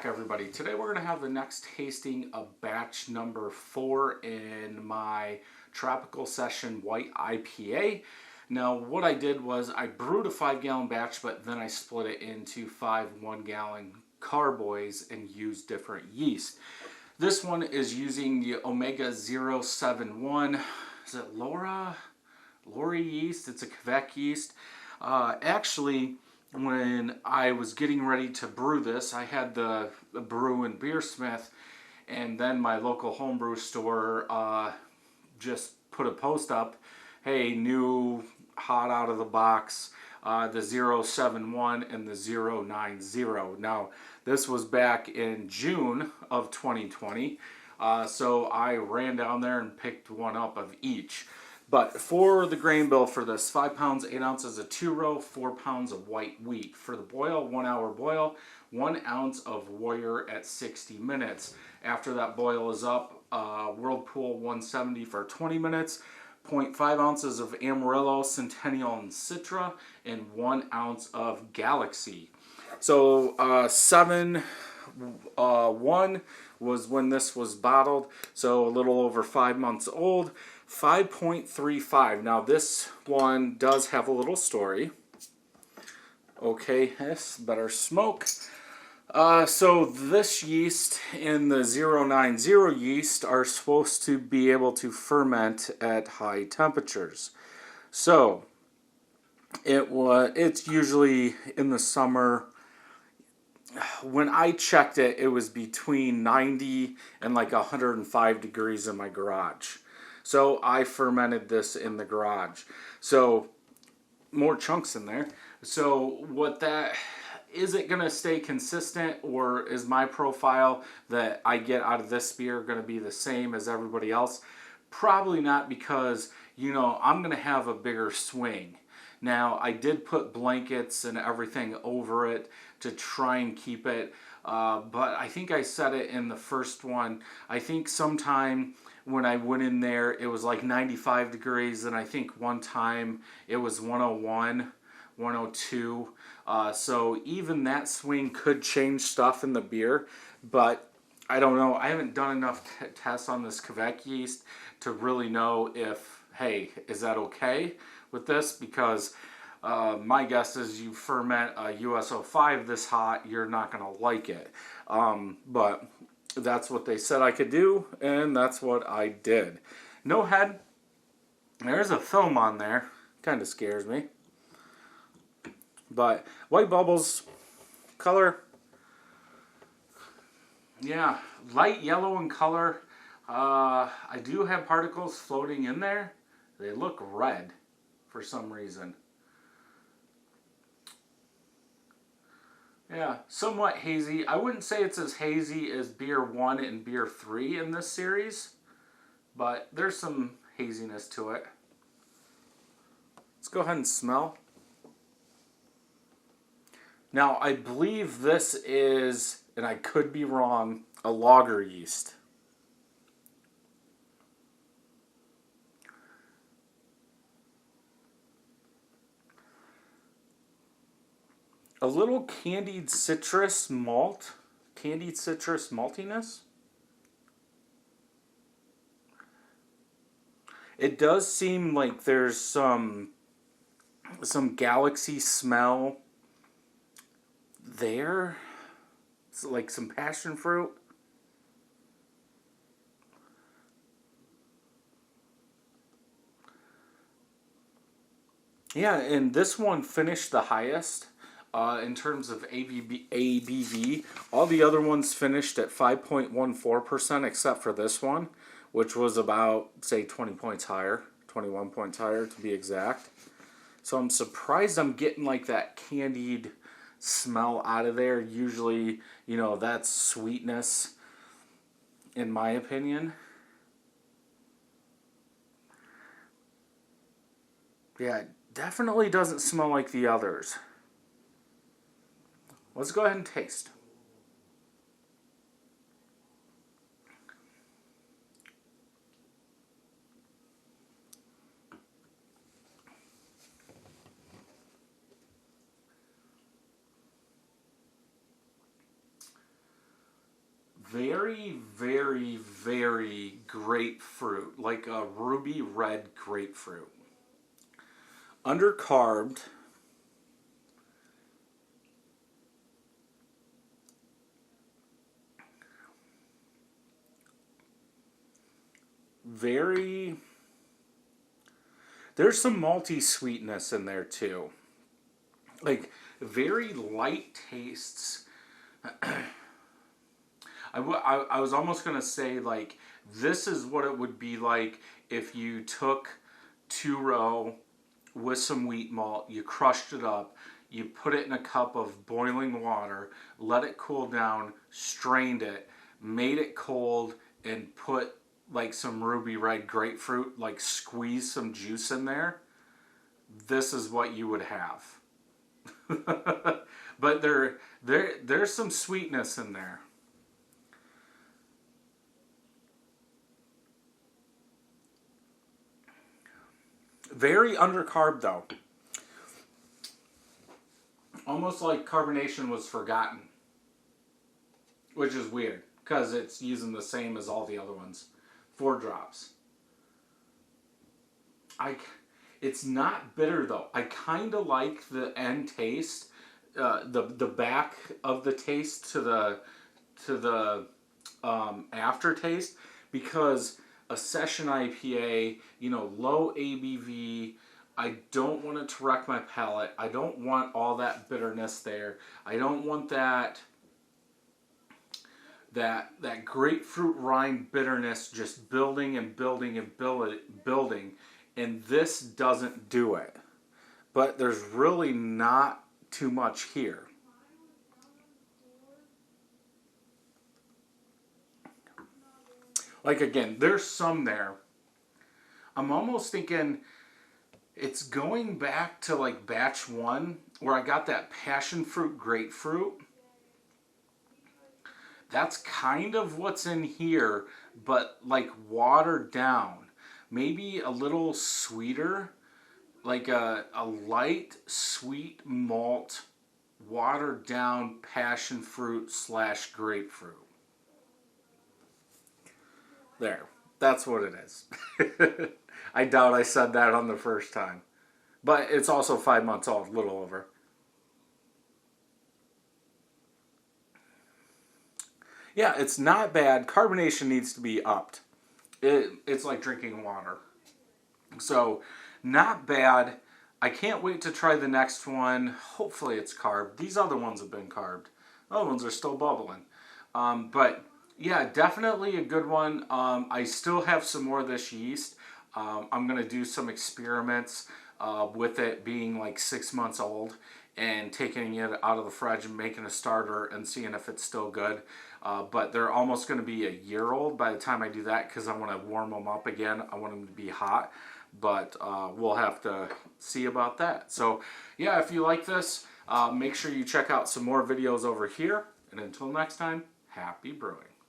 back, everybody. Today we're going to have the next tasting of batch number 4 in my Tropical Session White IPA. Now what I did was I brewed a 5-gallon batch, but then I split it into 5 1-gallon carboys and used different yeast. This one is using the Omega 071. Is it Lori yeast? It's a Kveik yeast. Actually, when I was getting ready to brew this, I had the brew and beersmith, and then my local homebrew store just put a post up, hey, new hot out of the box, the 071 and the 090. Now this was back in June of 2020, so I ran down there and picked one up of each. But for the grain bill for this, 5 pounds, 8 ounces of 2-row, 4 pounds of white wheat. For the boil, 1 hour boil, 1 ounce of Warrior at 60 minutes. After that boil is up, Whirlpool 170 for 20 minutes, 0.5 ounces of Amarillo, Centennial, and Citra, and 1 ounce of Galaxy. So 7-1 was when this was bottled, so a little over 5 months old. 5.35. Now this one does have a little story. Okay, yes, better smoke. So this yeast and the 090 yeast are supposed to be able to ferment at high temperatures. So it's usually in the summer. When I checked it, it was between 90 and like 105 degrees in my garage. So I fermented this in the garage. So more chunks in there. So what that, is it going to stay consistent, or is my profile that I get out of this beer going to be the same as everybody else? Probably not, because, you know, I'm going to have a bigger swing. Now, I did put blankets and everything over it to try and keep it, but I think I said it in the first one. I think sometime when I went in there, it was like 95 degrees, and I think one time it was 101, 102. So even that swing could change stuff in the beer, but I don't know. I haven't done enough tests on this Kveik yeast to really know if, hey, is that okay with this? Because my guess is you ferment a US-05 this hot, you're not going to like it. But that's what they said I could do, and that's what I did. No head. There's a film on there. Kind of scares me. But white bubbles, color, yeah, light yellow in color. I do have particles floating in there. They look red for some reason. Yeah, somewhat hazy. I wouldn't say it's as hazy as Beer 1 and Beer 3 in this series, but there's some haziness to it. Let's go ahead and smell. Now, I believe this is, and I could be wrong, a lager yeast. A little candied citrus malt, candied citrus maltiness. It does seem like there's some Galaxy smell there. It's like some passion fruit. Yeah, and this one finished the highest. In terms of ABV, all the other ones finished at 5.14% except for this one, which was about, say, 20 points higher, 21 points higher to be exact. So I'm surprised I'm getting like that candied smell out of there. Usually, you know, that's sweetness, in my opinion. Yeah, it definitely doesn't smell like the others. Let's go ahead and taste. very, very, very grapefruit, like a ruby red grapefruit. Undercarbed. Very, there's some malty sweetness in there too. Like very light tastes. I was almost going to say, like, this is what it would be like if you took 2-row with some wheat malt, you crushed it up, you put it in a cup of boiling water, let it cool down, strained it, made it cold, and put like some ruby red grapefruit, like squeeze some juice in there. This is what you would have. But there's some sweetness in there. Very undercarb though. Almost like carbonation was forgotten. Which is weird, because it's using the same as all the other ones. 4 drops. It's not bitter though. I kind of like the end taste, the back of the taste to the aftertaste, because a session IPA, you know, low ABV. I don't want it to wreck my palate. I don't want all that bitterness there. I don't want that grapefruit rind bitterness just building and building and building. And this doesn't do it. But there's really not too much here. Like, again, there's some there. I'm almost thinking it's going back to like batch 1 where I got that passion fruit grapefruit. That's kind of what's in here, but like watered down. Maybe a little sweeter, like a light sweet malt, watered down passion fruit / grapefruit. There, that's what it is. I doubt I said that on the first time. But it's also 5 months old, a little over. Yeah, it's not bad. Carbonation needs to be upped. It's like drinking water. So, not bad. I can't wait to try the next one. Hopefully it's carb. These other ones have been carbed. Other ones are still bubbling. But yeah, definitely a good one. I still have some more of this yeast. I'm going to do some experiments with it being like 6 months old and taking it out of the fridge and making a starter and seeing if it's still good. But they're almost going to be a year old by the time I do that, because I want to warm them up again. I want them to be hot, but we'll have to see about that. So yeah, if you like this, make sure you check out some more videos over here. And until next time, happy brewing.